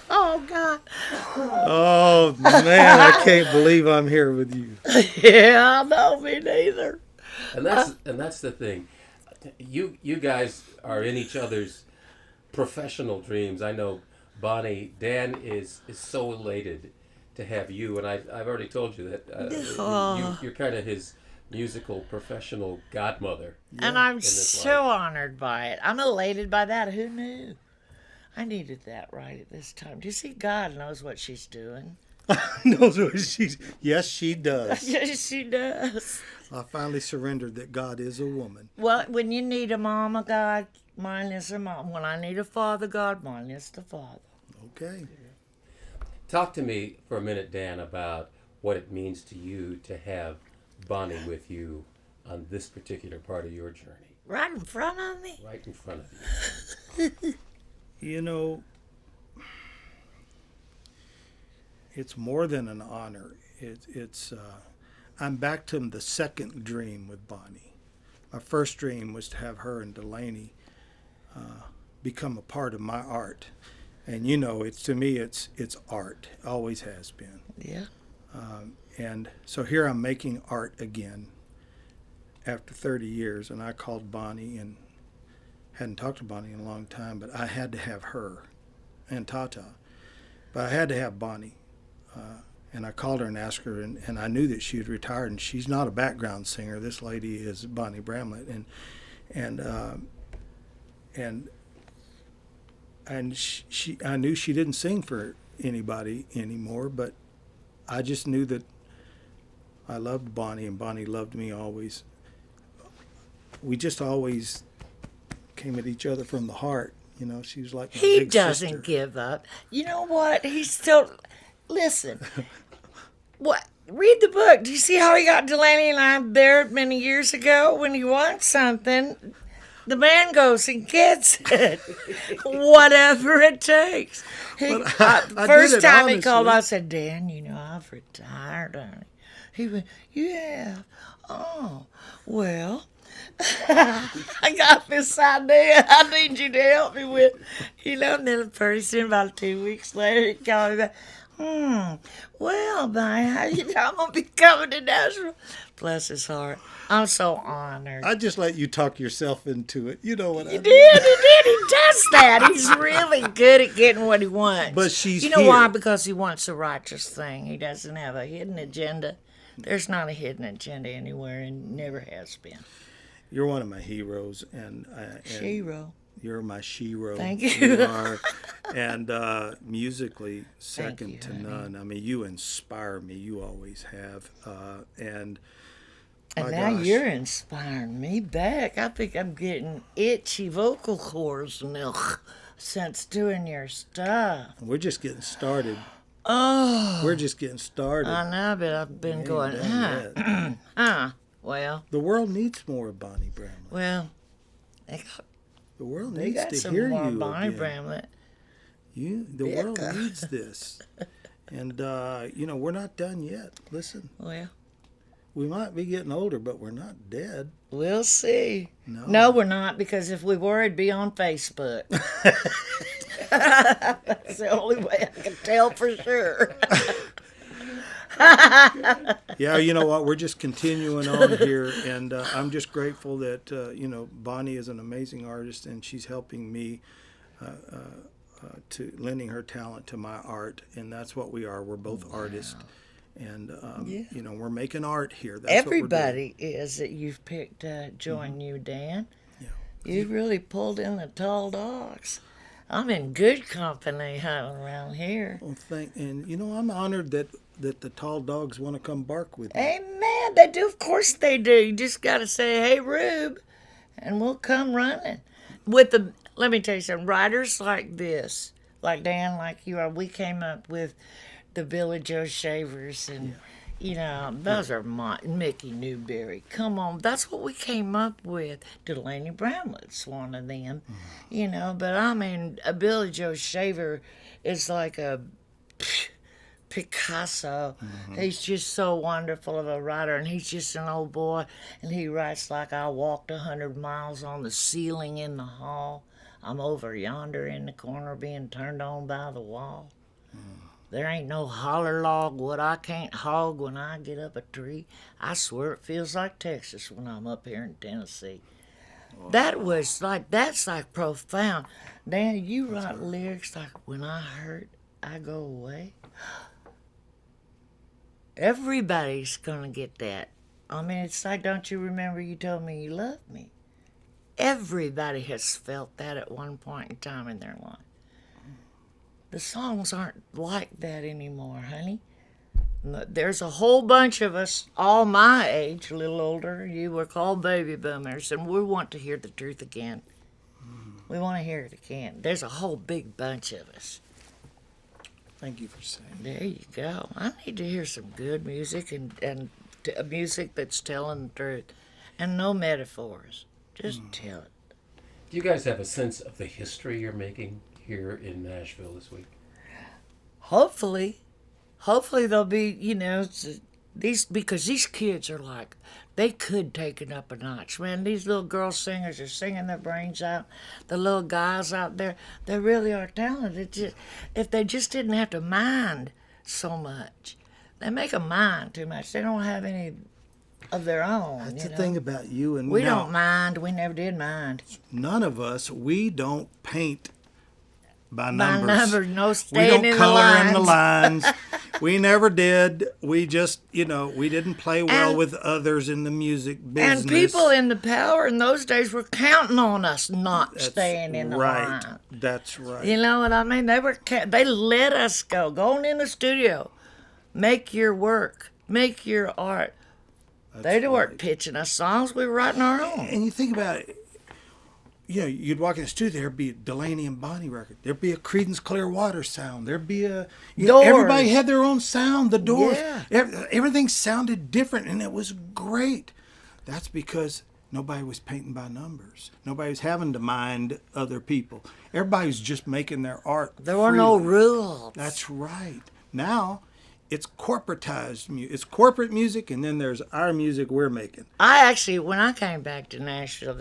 Oh, God. Oh, man, I can't believe I'm here with you. Yeah, no, me neither. And that's the thing. You guys are in each other's professional dreams. I know Bonnie, Dan is so elated to have you, and I've already told you that you're kind of his musical professional godmother. And I'm this so life. honored by it. I'm elated by that. Who knew? I needed that right at this time. Do you see? God knows what she's doing. Knows what she's. Yes, she does. Yes, she does. I finally surrendered that God is a woman. Well, when you need a mama, God, mine is a mom. When I need a father, God, mine is the father. Okay. Talk to me for a minute, Dan, about what it means to you to have Bonnie with you on this particular part of your journey, Right in front of me. right in front of you. You know, it's more than an honor. It's I'm back to the second dream with Bonnie. My first dream was to have her and Delaney become a part of my art, and you know, it's to me, it's art. Always has been. Yeah. And so here I'm making art again after 30 years, and I called Bonnie and hadn't talked to Bonnie in a long time, but I had to have her and Tata. But I had to have Bonnie. And I called her and asked her, and I knew that she had retired, and she's not a background singer. This lady is Bonnie Bramlett, and she I knew she didn't sing for anybody anymore, but I just knew that I loved Bonnie, and Bonnie loved me always. We just always came at each other from the heart. You know, she was like my He big doesn't sister. give up. You know what? He's still. Listen. What? Read the book. Do you see how he got Delaney and I there many years ago? When he wants something, the man goes and gets it. Whatever it takes. I did First it time he called, honestly. I said, Dan, you know, I've retired, honey. He went, yeah. Oh, well. I got this idea I need you to help me with. You know, and then pretty soon, about 2 weeks later, he called me back. Well, Bonnie, how you know I'm going to be coming to Nashville? Bless his heart. I'm so honored. I just let you talk yourself into it. You know what I He mean? did. He does that. He's really good at getting what he wants. But she's You know why? here. Because he wants a righteous thing. He doesn't have a hidden agenda. There's not a hidden agenda anywhere and never has been. You're one of my heroes, and Shiro. you're my shiro. Thank you. You are, and musically second you, to honey. none. I mean, you inspire me. You always have, and And my now gosh. you're inspiring me back. I think I'm getting itchy vocal cords now since doing your stuff. We're just getting started. Oh, We're just getting started. I know, but I've been ain't going, done yet. Well, The world needs more of Bonnie Bramlett. well, The world they needs got to some hear more you Bonnie again. Bramlett. The world Bekka. needs this. And, you know, we're not done yet. Listen, Well, we might be getting older, but we're not dead. we'll see. No. No, we're not, because if we were, it'd be on Facebook. That's the only way I can tell for sure. Yeah, you know what? We're just continuing on here. And I'm just grateful that, you know, Bonnie is an amazing artist, and she's helping me to lending her talent to my art. And that's what we are. We're both artists. And, you know, we're making art here. That's Everybody is that you've picked join you, Dan. Yeah. You really pulled in the tall dogs. I'm in good company around here. What we're doing. And, you know, I'm honored that the tall dogs want to come bark with me. Amen. They do. Of course they do. You just got to say, hey, Rube, and we'll come running. Let me tell you something. Writers like this, like Dan, like you are, we came up with the Billy Joe Shavers and, you know, those are Mickey Newberry. Come on. That's what we came up with. Delaney Bramlett's one of them, you know. But, I mean, a Billy Joe Shaver is like a Picasso. He's just so wonderful of a writer, and he's just an old boy, and he writes like I walked 100 miles on the ceiling in the hall. I'm over yonder in the corner being turned on by the wall. There ain't no holler log what I can't hog when I get up a tree. I swear it feels like Texas when I'm up here in Tennessee. That's like profound. Dan, you write lyrics like when I hurt, I go away. Everybody's gonna get that. I mean, it's like, don't you remember you told me you loved me? Everybody has felt that at one point in time in their life. The songs aren't like that anymore, honey. There's a whole bunch of us, all my age, a little older. You were called baby boomers, and we want to hear the truth again. We want to hear it again. There's a whole big bunch of us. Thank you for saying that. There you go. I need to hear some good music and music that's telling the truth, and no metaphors. Just tell it. Do you guys have a sense of the history you're making here in Nashville this week? Hopefully they'll be, because these kids are like, they could take it up a notch. Man, these little girl singers are singing their brains out. The little guys out there, they really are talented. If they just didn't have to mind so much. They make them mind too much. They don't have any of their own. That's the thing about you and we now, don't mind. We never did mind. None of us, we don't paint by numbers. No We staying don't in color the lines. in the lines. We never did. We just, we didn't play well And- with others in the music business. And people in the power in those days were counting on us not staying in the right. line. That's right. You know what I mean? They let us go. Go on in the studio. Make your work. Make your art. They weren't pitching us songs. We were writing our own. And you think about it, you'd walk in the studio, there'd be a Delaney and Bonnie record. There'd be a Creedence Clearwater sound. There'd be everybody had their own sound. The Doors, everything sounded different, and it was great. That's because nobody was painting by numbers. Nobody was having to mind other people. Everybody was just making their art. There were no freely. rules. That's right. Now, it's corporatized music. It's corporate music, and then there's our music we're making. When I came back to Nashville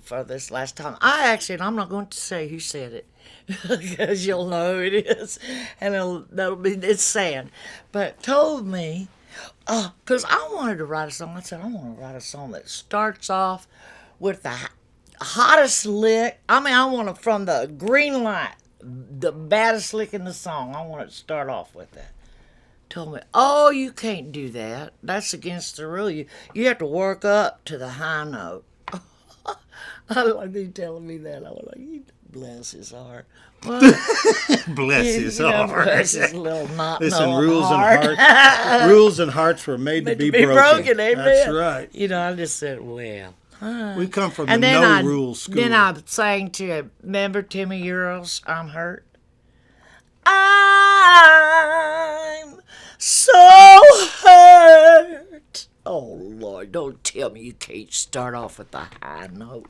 for this last time, and I'm not going to say who said it, because you'll know who it is, and it's sad, but told me, because I wanted to write a song. I said, I want to write a song that starts off with the hottest lick. I want it from the green light, the baddest lick in the song. I want it to start off with that. Told me, oh, you can't do that. That's against the rule. You have to work up to the high note. I like you telling me that. I was like, bless his heart. Well, Bless his heart. Bless his little not Listen, knowing rules heart. and hearts, rules and hearts were made to be broken. Amen. That's right. I just said, well. We come from And the then rules school. Then I sang to, remember Timmy Earls, I'm Hurt? I'm so hurt. Oh, Lord, don't tell me you can't start off with a high note.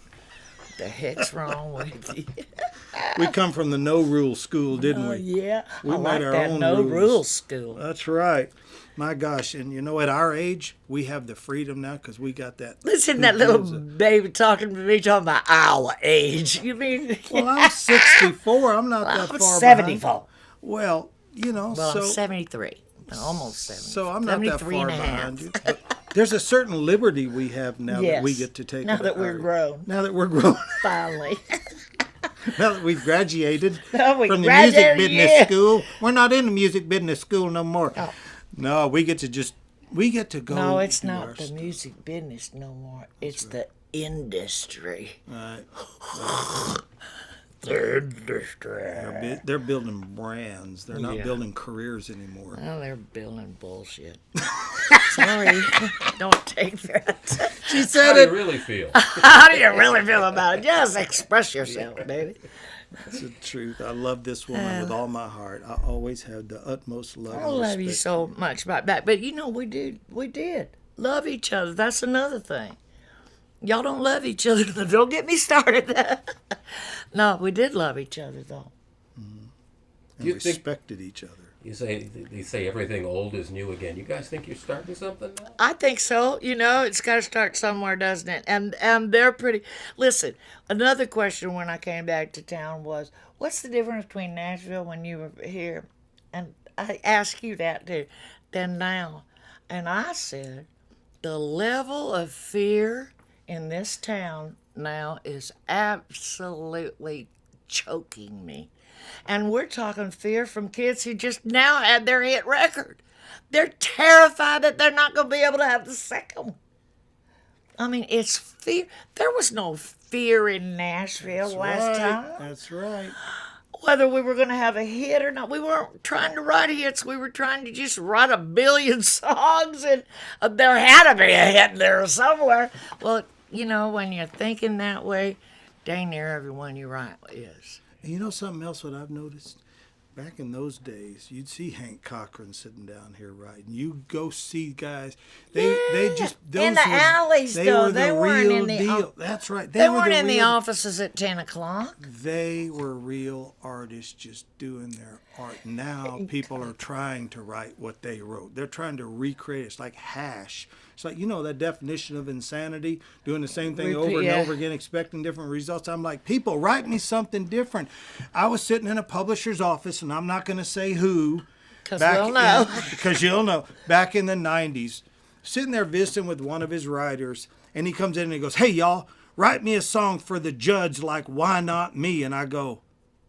What the heck's wrong with you? We come from the no rules school, didn't we? Yeah, We I made like our that own no rules. rules school. That's right. My gosh, and at our age, we have the freedom now because we got that. Listen, that little baby talking to me, talking about our age. You mean? Well, I'm 64. I'm not that I'm far 74. behind. Well, Well, I'm 73. Almost 70. So I'm not that 73 far and a half. behind you. But there's a certain liberty we have now that we get to take. Now at that we're our- grown. Now that we're grown. Finally. Now that we've graduated Oh, we from the graduated, music business yeah. school. We're not in the music business school no more. Oh. No, we get to go. No, it's do our not the stuff. music business no more. It's the industry. Right. The industry. They're building brands. They're not Yeah. building careers anymore. Well, they're building bullshit. Sorry. Don't take that. She How said do you it. really feel? How do you really feel about it? Just express yourself, baby. That's the truth. I love this woman with all my heart. I always had the utmost love. I and love you respect. so much about that. But we did love each other. That's another thing. Y'all don't love each other. Don't get me started. No, we did love each other though. And You think- respected each other. You say they say everything old is new again. You guys think you're starting something now? I think so. You know, it's got to start somewhere, doesn't it? And they're pretty. Listen, another question when I came back to town was, what's the difference between Nashville when you were here, and I asked you that too, than now, and I said, the level of fear in this town now is absolutely choking me. And we're talking fear from kids who just now had their hit record. They're terrified that they're not going to be able to have the second one. I mean, it's fear. There was no fear in Nashville last time. That's right. Whether we were going to have a hit or not. We weren't trying to write hits. We were trying to just write a billion songs, and there had to be a hit there somewhere. Well, you know, when you're thinking that way, dang near everyone you write is. And you know something else that I've noticed? Back in those days, you'd see Hank Cochran sitting down here writing. You go see guys. They just those in the alleys, though. They weren't in the deal. That's right. They weren't in the offices at 10 o'clock. They were real artists just doing their art. Now people are trying to write what they wrote. They're trying to recreate it. It's like hash. It's like, you know, that definition of insanity, doing the same thing over and over again, expecting different results. I'm like, people, write me something different. I was sitting in a publisher's office, and I'm not going to say who. Because we'll know. Because you'll know. Back in the 90s, sitting there visiting with one of his writers, and he comes in and he goes, hey, y'all, write me a song for the judge like Why Not Me? And I go,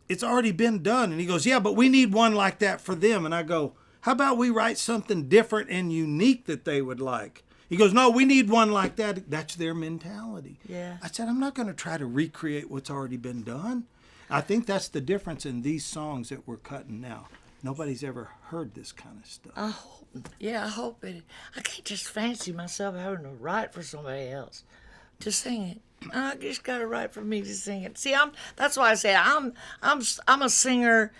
it's already been done. And he goes, yeah, but we need one like that for them. And I go, how about we write something different and unique that they would like? He goes, no, we need one like that. That's their mentality. Yeah. I said, I'm not going to try to recreate what's already been done. I think that's the difference in these songs that we're cutting now. Nobody's ever heard this kind of stuff. I hope it. I can't just fancy myself having to write for somebody else to sing it. I just got to write for me to sing it. See, that's why I say I'm a singer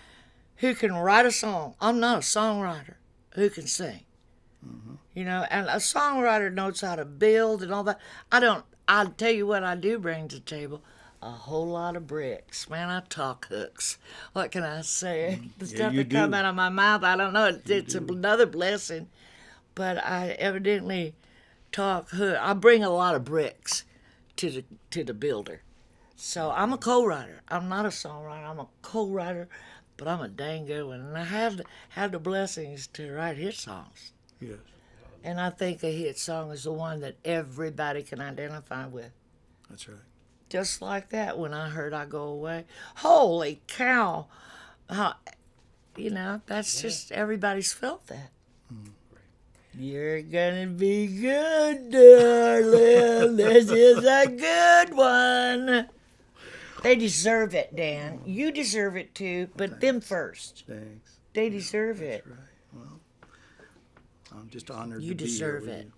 who can write a song. I'm not a songwriter who can sing. Mm-hmm. You know, and a songwriter knows how to build and all that. I'll tell you what I do bring to the table. A whole lot of bricks. Man, I talk hooks. What can I say? The stuff that come out of my mouth, I don't know. It's another blessing. But I evidently talk hook. I bring a lot of bricks to the builder. So I'm a co-writer. I'm not a songwriter. I'm a co-writer, but I'm a dang good one. And I have the blessings to write hit songs. Yes. And I think a hit song is the one that everybody can identify with. That's right. Just like that, when I heard I Go Away. Holy cow. You know, that's just, everybody's felt that. Mm. You're gonna be good, darling. This is a good one. They deserve it, Dan. You deserve it too, but them first. Thanks. They deserve it. That's right. Well, I'm just honored You to be here deserve with it. you.